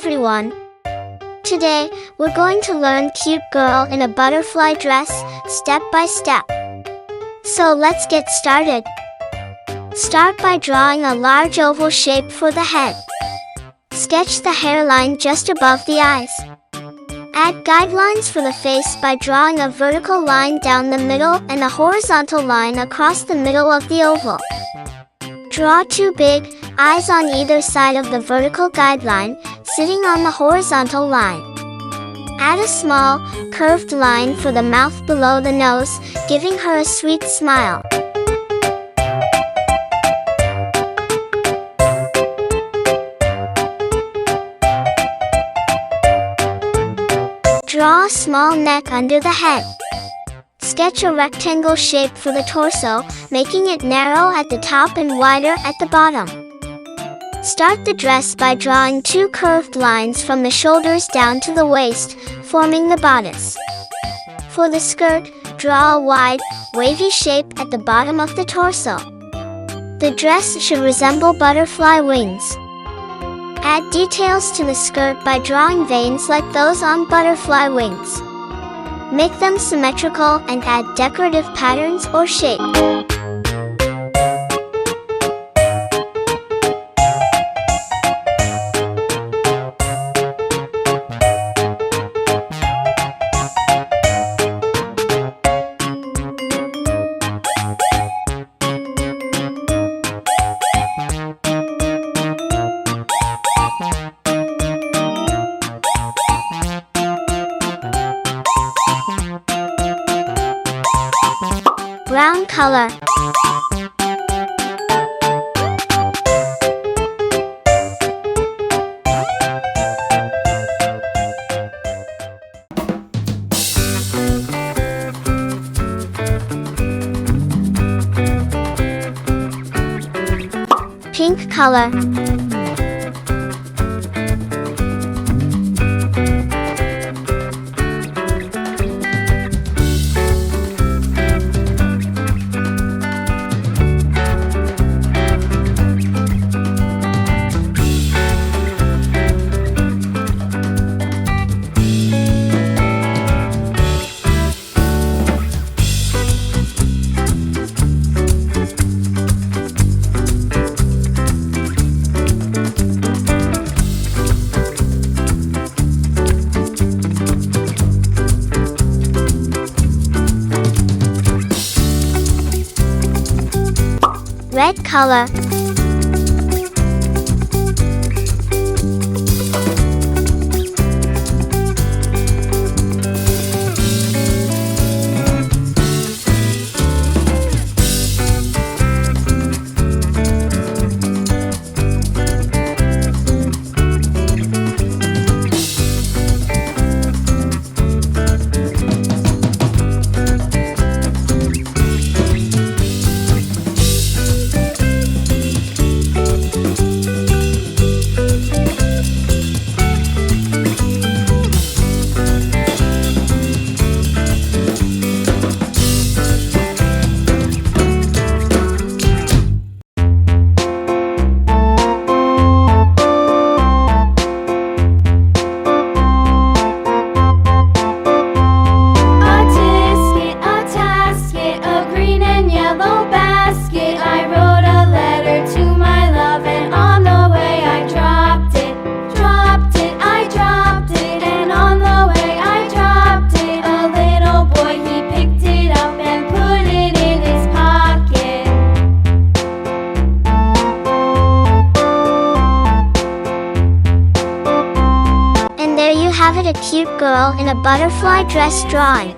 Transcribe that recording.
everyone! Today, we're going to learn cute girl in a butterfly dress, step by step. So let's get started. Start by drawing a large oval shape for the head. Sketch the hairline just above the eyes. Add guidelines for the face by drawing a vertical line down the middle and a horizontal line across the middle of the oval. Draw two big eyes on either side of the vertical guideline, sitting on the horizontal line. Add a small, curved line for the mouth below the nose, giving her a sweet smile. Draw a small neck under the head. Sketch a rectangle shape for the torso, making it narrow at the top and wider at the bottom. Start the dress by drawing two curved lines from the shoulders down to the waist, forming the bodice. For the skirt, draw a wide, wavy shape at the bottom of the torso. The dress should resemble butterfly wings. Add details to the skirt by drawing veins like those on butterfly wings. Make them symmetrical and add decorative patterns or shape. Brown color. Pink color. Red color. Have it, a cute girl in a butterfly dress drawing.